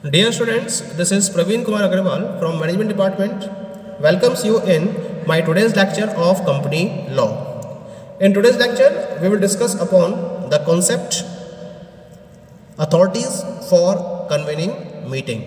Dear students, this is Praveen Kumar Agarwal from Management Department. Welcomes you in my today's lecture of Company Law. In today's lecture, we will discuss upon the concept authorities for convening meeting.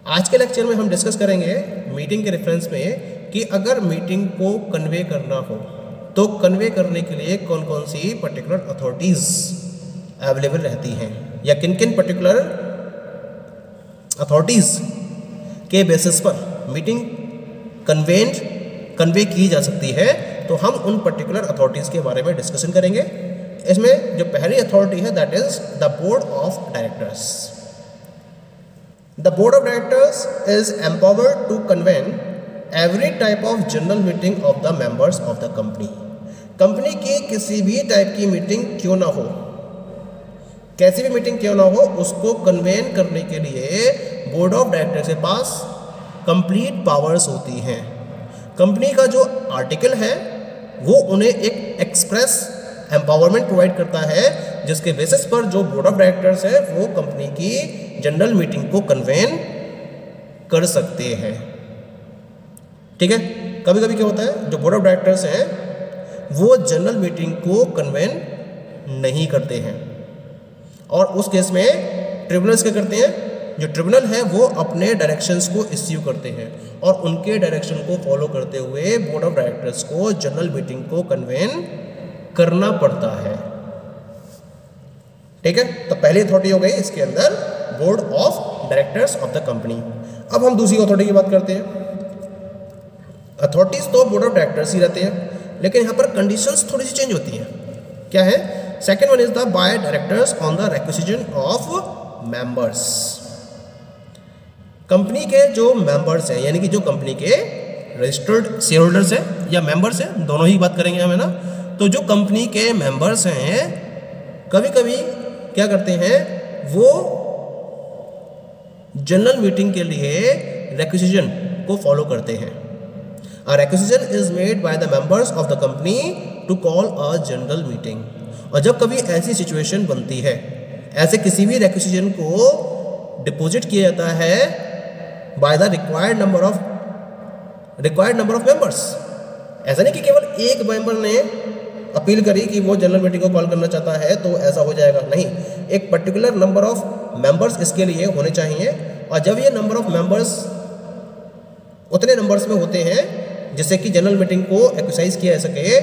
आज के lecture में हम discuss करेंगे meeting के reference में कि अगर meeting को कन्वे करना हो तो कन्वे करने के लिए कौन कौन सी पर्टिकुलर अथॉरिटीज़ अवेलेबल रहती हैं या किन किन पर्टिकुलर अथॉरिटीज़ के बेसिस पर मीटिंग कन्वे की जा सकती है। तो हम उन पर्टिकुलर अथॉरिटीज़ के बारे में डिस्कशन करेंगे। इसमें जो पहली अथॉरिटी है that is the board of directors. The board of directors is empowered to convene every type of general meeting of the members of the company. Company की किसी भी टाइप की मीटिंग क्यों ना हो, कैसी भी मीटिंग क्यों ना हो, उसको कन्वेन करने के लिए बोर्ड ऑफ डायरेक्टर्स के पास कंप्लीट पावर्स होती हैं। कंपनी का जो आर्टिकल है वो उन्हें एक एक्सप्रेस एम्पावरमेंट प्रोवाइड करता है जिसके बेसिस पर जो बोर्ड ऑफ डायरेक्टर्स है वो कंपनी की जनरल मीटिंग को कन्वेन कर सकते हैं। ठीक है, कभी कभी क्या होता है, जो बोर्ड ऑफ डायरेक्टर्स हैं वो जनरल मीटिंग को कन्वेन नहीं करते हैं और उस केस में ट्रिब्यूनल्स क्या करते हैं, जो ट्रिब्यूनल है वो अपने डायरेक्शंस को इश्यू करते हैं और उनके डायरेक्शन को फॉलो करते हुए बोर्ड ऑफ डायरेक्टर्स को जनरल मीटिंग को कन्वेन करना पड़ता है। ठीक है, तो पहली अथॉरिटी हो गई इसके अंदर board of directors of the company. अब हम दूसरी अथॉरिटी की बात करते हैं। अथॉरिटीज तो बोर्ड ऑफ डायरेक्टर्स ही रहते हैं लेकिन यहाँ पर कंडीशंस थोड़ी सी चेंज होती हैं। क्या है? Second one is the by directors on the requisition of members. Company के जो मेंबर्स हैं यानी कि जो कंपनी के रजिस्टर्ड शेयर होल्डर्स हैं या मेंबर्स हैं, दोनों ही बात करेंगे हम, है ना। तो जो कंपनी के मेंबर्स हैं कभी कभी क्या करते हैं, वो जनरल मीटिंग के लिए रिक्विजिशन को फॉलो करते हैं। A requisition is made by the members of the company to call a general meeting. और जब कभी ऐसी सिचुएशन बनती है, ऐसे किसी भी रिक्विजिशन को डिपॉजिट किया जाता है by the required number of members. ऐसा नहीं कि केवल एक मेंबर ने अपील करी कि वो जनरल मीटिंग को कॉल करना चाहता है तो ऐसा हो जाएगा, नहीं। एक पर्टिकुलर नंबर ऑफ मेंबर्स इसके लिए होने चाहिए और जब ये नंबर ऑफ मेंबर्स उतने नंबर्स में होते हैं जिससे कि जनरल मीटिंग को एक्सरसाइज किया जा सके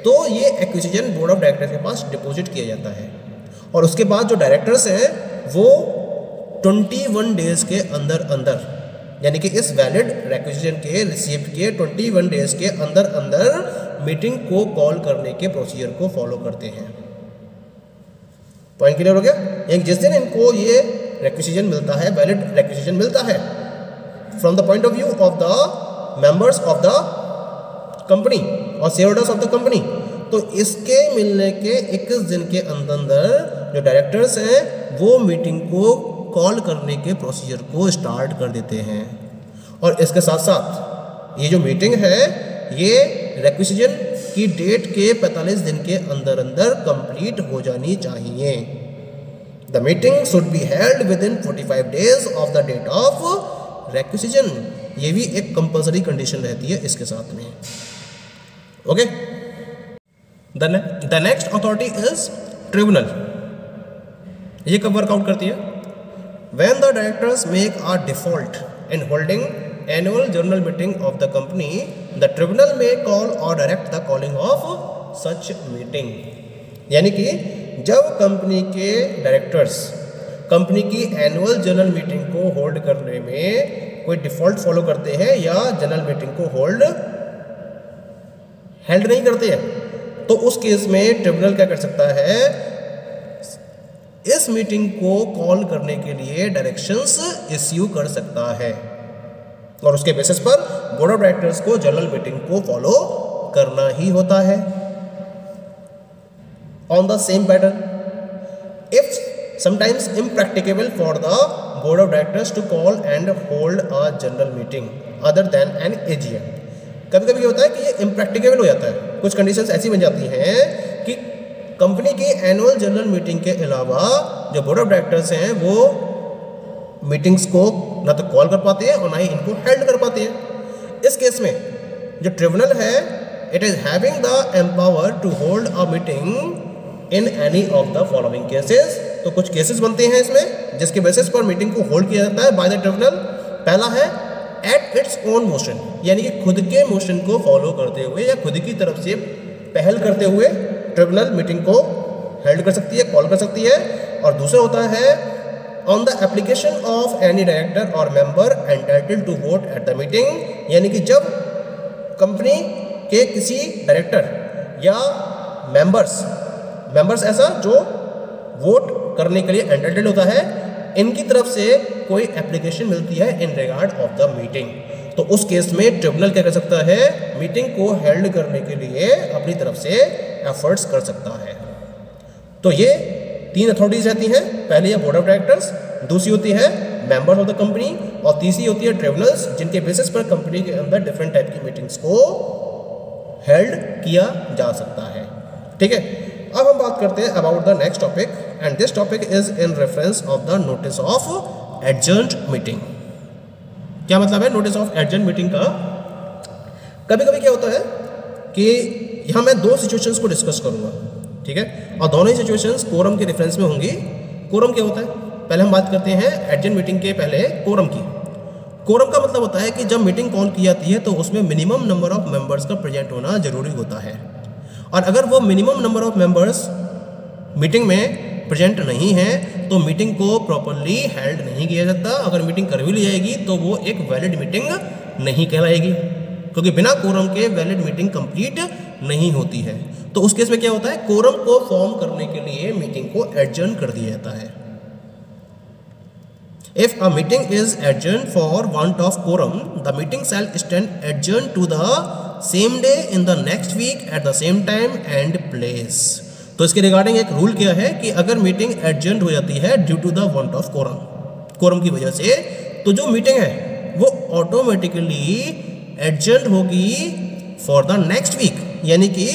तो ये एक्विजिशन बोर्ड ऑफ डायरेक्टर्स के पास डिपॉजिट किया जाता है और उसके बाद जो डायरेक्टर्स हैं वो 21 डेज के अंदर यानी कि इस वैलिड रिक्विजिशन के रिसीप्ट के 21 डेज के अंदर मीटिंग को कॉल करने के प्रोसीजर को फॉलो करते हैं। पॉइंट क्लियर हो गया? एक जिस दिन इनको ये रिक्विजिशन मिलता है, वैलिड रिक्विजिशन मिलता है from the point of view of the members of the company और shareholders of the company, तो इसके मिलने के 21 दिन के अंदर जो डायरेक्टर्स हैं वो मीटिंग को कॉल करने के प्रोसीजर को स्टार्ट कर देते हैं। और इसके साथ साथ ये जो मीटिंग है ये रिक्विजिशन की डेट के 45 दिन के अंदर कंप्लीट हो जानी चाहिए। The meeting should be held within 45 days of the date of requisition. ये भी एक कंपल्सरी कंडीशन रहती है इसके साथ में। Okay, the next authority is tribunal. ये कब वर्कआउट करती है? When the directors make a default in holding annual general meeting of the company, the tribunal may call or direct the calling of such meeting। यानी कि जब company के directors company की annual general meeting को hold करने में कोई default follow करते हैं या जनरल मीटिंग को हेल्ड नहीं करते हैं तो उस केस में ट्रिब्यूनल क्या कर सकता है, इस मीटिंग को कॉल करने के लिए डायरेक्शंस इश्यू कर सकता है और उसके बेसिस पर बोर्ड ऑफ डायरेक्टर्स को जनरल मीटिंग को फॉलो करना ही होता है। On the same pattern, if sometimes impracticable for the board of directors to call and hold a general meeting other than an AGM. कभी कभी क्या होता है कि ये इम्प्रैक्टिकेबल हो जाता है, कुछ कंडीशंस ऐसी बन जाती हैं कि कंपनी की एनुअल जनरल मीटिंग के अलावा जो बोर्ड ऑफ डायरेक्टर्स हैं वो मीटिंग्स को ना तो कॉल कर पाते हैं और ना ही इनको हेल्ड कर पाते हैं। इस केस में जो ट्रिब्यूनल है it is having the empower to hold a meeting in any of the following cases. तो कुछ केसेस बनते हैं इसमें जिसके बेसिस पर मीटिंग को होल्ड किया जाता है बाय द ट्रिब्यूनल। पहला है एट इट्स ओन मोशन, यानी कि खुद के मोशन को फॉलो करते हुए या खुद की तरफ से पहल करते हुए ट्रिब्यूनल मीटिंग को हेल्ड कर सकती है, कॉल कर सकती है। और दूसरा होता है on the application of any director और member entitled to vote at the meeting, यानी कि जब कंपनी के किसी डायरेक्टर या मेंबर्स ऐसा जो वोट करने के लिए एंटाइटल्ड होता है, इनकी तरफ से कोई एप्लीकेशन मिलती है in regard of the meeting, तो उस केस में ट्रिब्यूनल क्या कर सकता है, मीटिंग को हेल्ड करने के लिए अपनी तरफ से एफर्ट्स कर सकता है। तो ये 3 अथॉरिटीज रहती हैं, पहली है बोर्ड ऑफ डायरेक्टर्स, दूसरी होती है मेंबर्स ऑफ द कंपनी और तीसरी होती है ट्रिब्यूनल्स, जिनके बेसिस पर कंपनी के अंदर डिफरेंट टाइप की मीटिंग्स को हेल्ड किया जा सकता है। ठीक है, अब हम बात करते हैं about the next topic and this topic is in reference of the notice of adjourned meeting. क्या मतलब है नोटिस ऑफ एडजर्न्ड मीटिंग का? कभी कभी क्या होता है कि यहाँ मैं 2 सिचुएशंस को डिस्कस करूँगा, ठीक है, और दोनों ही सिचुएशंस कोरम के रेफरेंस में होंगी। कोरम क्या होता है, पहले हम बात करते हैं एडजर्न्ड मीटिंग के पहले कोरम की। कोरम का मतलब होता है कि जब मीटिंग कॉल की जाती है तो उसमें मिनिमम नंबर ऑफ मेंबर्स का प्रेजेंट होना जरूरी होता है, और अगर वो minimum number of members meeting में प्रेजेंट नहीं है तो मीटिंग को प्रॉपरली हेल्ड नहीं किया जाता। अगर मीटिंग कर भी ली जाएगी तो वो एक वैलिड मीटिंग नहीं कहलाएगी, क्योंकि बिना कोरम के वैलिड मीटिंग कंप्लीट नहीं होती है। तो उस केस में क्या होता है, कोरम को फॉर्म करने के लिए मीटिंग को एडजर्न कर दिया जाता है। If a meeting is adjourned for want of quorum, the meeting shall stand adjourned to the same day in the next week at the same time and place. तो इसके रिगार्डिंग एक rule क्या है कि अगर मीटिंग एडजर्न हो जाती है due to the want of quorum की वजह से, तो जो मीटिंग है वो ऑटोमेटिकली एडजर्न होगी फॉर द नेक्स्ट वीक, यानी कि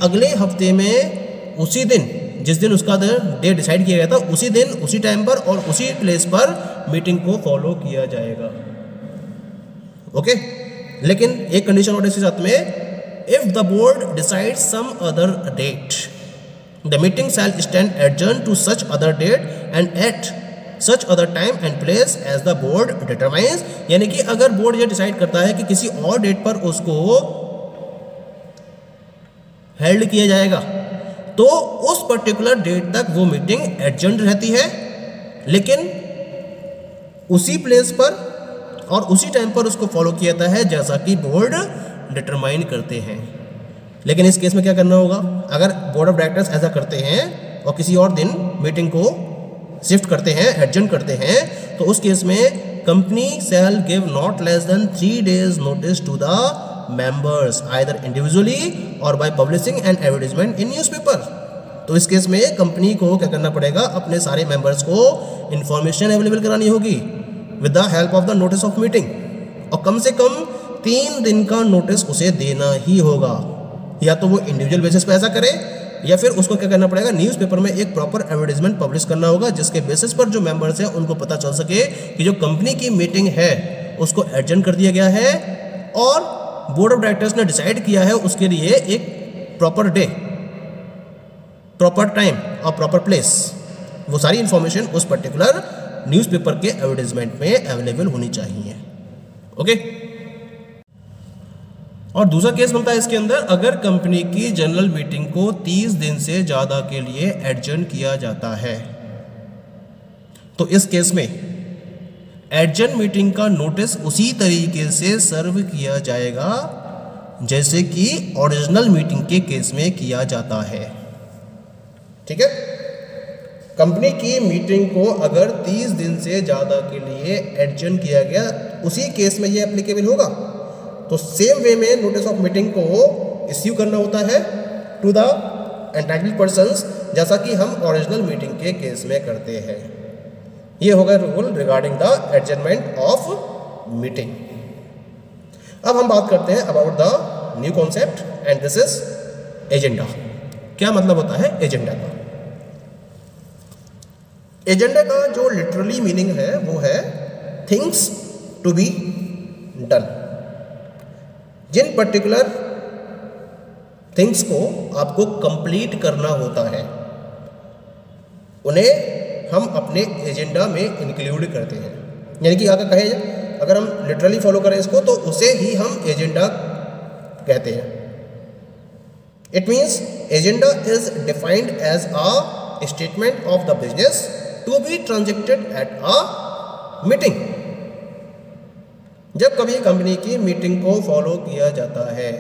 अगले हफ्ते में उसी दिन जिस दिन उसका डे डिसाइड किया गया था उसी दिन उसी टाइम पर और उसी प्लेस पर मीटिंग को फॉलो किया जाएगा। ओके, लेकिन एक कंडीशन और इसके साथ में, if the board decide some other date the meeting shall stand adjourn to such other date and at such other time and place as the board determines, यानी कि अगर बोर्ड ये डिसाइड करता है कि किसी और डेट पर उसको हेल्ड किया जाएगा तो उस पर्टिकुलर डेट तक वो मीटिंग एडजर्न रहती है, लेकिन उसी प्लेस पर और उसी टाइम पर उसको फॉलो किया जाता है जैसा कि बोर्ड डिटरमाइन करते हैं। लेकिन इस केस में क्या करना होगा, अगर बोर्ड ऑफ डायरेक्टर्स ऐसा करते हैं और किसी और दिन मीटिंग को शिफ्ट करते हैं, एडजर्न करते हैं, तो उस केस में company shall give not less than 3 days notice to the members either individually और by publishing an advertisement in newspaper. तो इस केस में कंपनी को क्या करना पड़ेगा, अपने सारे मेंबर्स को इंफॉर्मेशन अवेलेबल करानी होगी with the help of the notice of meeting, और कम से कम 3 दिन का नोटिस उसे देना ही होगा। या तो वो इंडिविजुअल बेसिस पे ऐसा करे या फिर उसको क्या करना पड़ेगा, न्यूज़पेपर में एक प्रॉपर एडवर्टाइजमेंट पब्लिश करना होगा जिसके बेसिस पर जो मेंबर्स हैं उनको पता चल सके कि जो कंपनी की मीटिंग है उसको एडजर्न कर दिया गया है और बोर्ड ऑफ डायरेक्टर्स ने डिसाइड किया है उसके लिए एक प्रॉपर डे, प्रॉपर टाइम और प्रॉपर प्लेस। वो सारी इंफॉर्मेशन उस पर्टिकुलर न्यूज़पेपर के एडवर्टाइजमेंट में अवेलेबल होनी चाहिए। ओके, और दूसरा केस बनता है इसके अंदर, अगर कंपनी की जनरल मीटिंग को 30 दिन से ज़्यादा के लिए एडजर्न किया जाता है तो इस केस में एडजर्न मीटिंग का नोटिस उसी तरीके से सर्व किया जाएगा जैसे कि ओरिजिनल मीटिंग के केस में किया जाता है। ठीक है, कंपनी की मीटिंग को अगर 30 दिन से ज़्यादा के लिए एडजर्न किया गया उसी केस में ये एप्लीकेबल होगा। तो सेम वे में नोटिस ऑफ मीटिंग को इश्यू करना होता है टू द एंटाइटल्ड पर्सन्स जैसा कि हम ओरिजिनल मीटिंग के केस में करते हैं। ये होगा rule regarding the adjournment of meeting. अब हम बात करते हैं about the new concept and this is agenda. क्या मतलब होता है एजेंडा का? एजेंडा का जो लिटरली मीनिंग है वो है थिंग्स टू बी डन। जिन पर्टिकुलर थिंग्स को आपको कंप्लीट करना होता है उन्हें हम अपने एजेंडा में इंक्लूड करते हैं। यानी कि अगर हम लिटरली फॉलो करें इसको तो उसे ही हम एजेंडा कहते हैं। It means agenda is defined as a statement of the business to be transacted at a meeting. जब कभी कंपनी की मीटिंग को फॉलो किया जाता है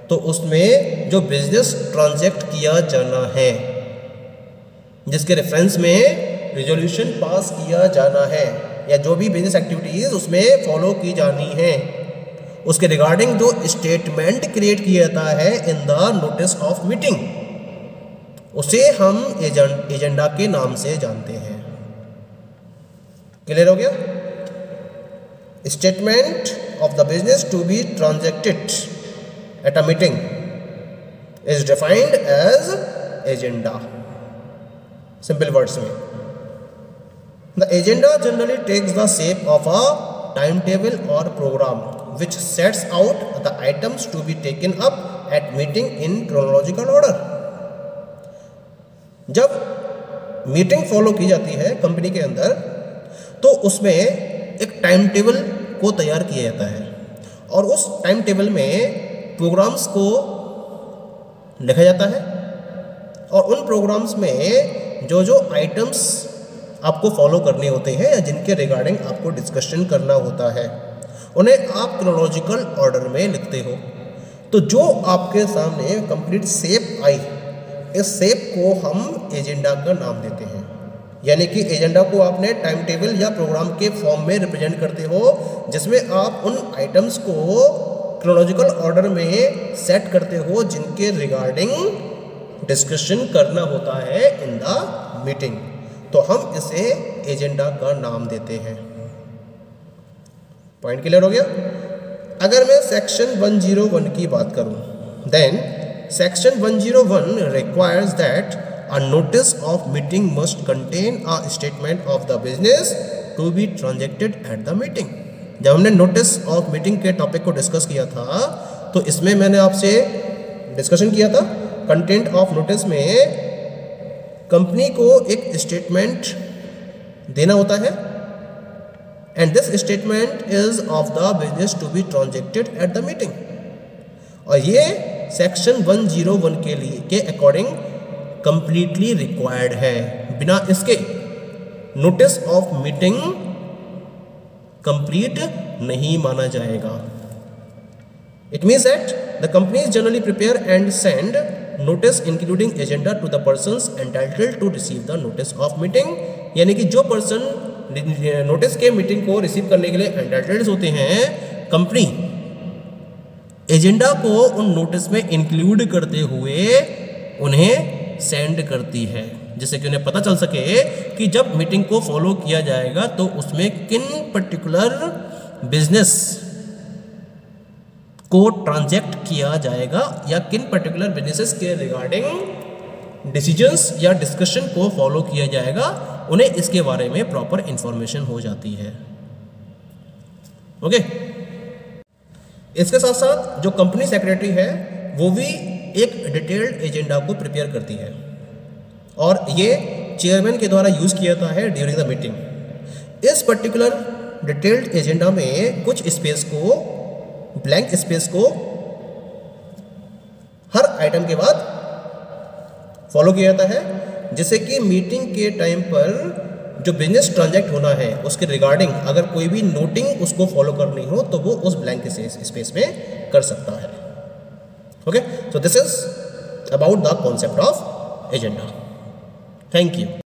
तो उसमें जो बिजनेस ट्रांजैक्ट किया जाना है, जिसके रेफरेंस में रिजोल्यूशन पास किया जाना है या जो भी बिजनेस एक्टिविटीज उसमें फॉलो की जानी है, उसके रिगार्डिंग जो स्टेटमेंट क्रिएट किया जाता है in the notice of meeting, उसे हम एजेंडा के नाम से जानते हैं। क्लियर हो गया? Statement of the business to be transacted at a meeting is defined as agenda. Simple words में, the agenda generally takes the shape of a time table और programme which sets out the items to be taken up at meeting in chronological order। जब meeting follow की जाती है company के अंदर तो उसमें एक टाइम टेबल को तैयार किया जाता है और उस टाइम टेबल में प्रोग्राम्स को लिखा जाता है और उन प्रोग्राम्स में जो जो आइटम्स आपको फॉलो करने होते हैं या जिनके रिगार्डिंग आपको डिस्कशन करना होता है उन्हें आप क्रोनोलॉजिकल ऑर्डर में लिखते हो। तो जो आपके सामने कंप्लीट शेप आई, इस शेप को हम एजेंडा का नाम देते हैं। यानी कि एजेंडा को आपने टाइम टेबल या प्रोग्राम के फॉर्म में रिप्रेजेंट करते हो जिसमें आप उन आइटम्स को क्रोनोलॉजिकल ऑर्डर में सेट करते हो जिनके रिगार्डिंग डिस्कशन करना होता है इन द मीटिंग। तो हम इसे एजेंडा का नाम देते हैं। पॉइंट क्लियर हो गया? अगर मैं सेक्शन 101 की बात करूं, then section 101 requires that a notice of meeting must contain a statement of the business to be transacted at the meeting. जब हमने नोटिस ऑफ मीटिंग के टॉपिक को डिस्कस किया था तो इसमें मैंने आपसे डिस्कशन किया था कंटेंट ऑफ नोटिस में कंपनी को एक स्टेटमेंट देना होता है and this statement is of the business to be transacted at the meeting. और ये सेक्शन 101 के अकॉर्डिंग कंप्लीटली रिक्वायर्ड है। बिना इसके नोटिस ऑफ मीटिंग कंप्लीट नहीं माना जाएगा। It means that the company generally prepare and send notice including agenda to the persons entitled to receive the notice of meeting. यानी कि जो पर्सन नोटिस के मीटिंग को रिसीव करने के लिए एंटाइटल्ड होते हैं, कंपनी एजेंडा को उन नोटिस में इंक्लूड करते हुए उन्हें सेंड करती है जिससे कि उन्हें पता चल सके कि जब मीटिंग को फॉलो किया जाएगा तो उसमें किन पर्टिकुलर बिजनेस को ट्रांजैक्ट किया जाएगा या किन पर्टिकुलर बिजनेसेस के रिगार्डिंग डिसीजंस या डिस्कशन को फॉलो किया जाएगा, उन्हें इसके बारे में प्रॉपर इंफॉर्मेशन हो जाती है। ओके, इसके साथ साथ जो कंपनी सेक्रेटरी है वो भी एक डिटेल्ड एजेंडा को प्रिपेयर करती है और ये चेयरमैन के द्वारा यूज किया जाता है ड्यूरिंग द मीटिंग। इस पर्टिकुलर डिटेल्ड एजेंडा में कुछ स्पेस को, ब्लैंक स्पेस को हर आइटम के बाद फॉलो किया जाता है जिससे कि मीटिंग के टाइम पर जो बिजनेस ट्रांजैक्ट होना है उसके रिगार्डिंग अगर कोई भी नोटिंग उसको फॉलो करनी हो तो वो उस ब्लैंक स्पेस में कर सकता है। Okay, so this is about the concept of agenda. Thank you.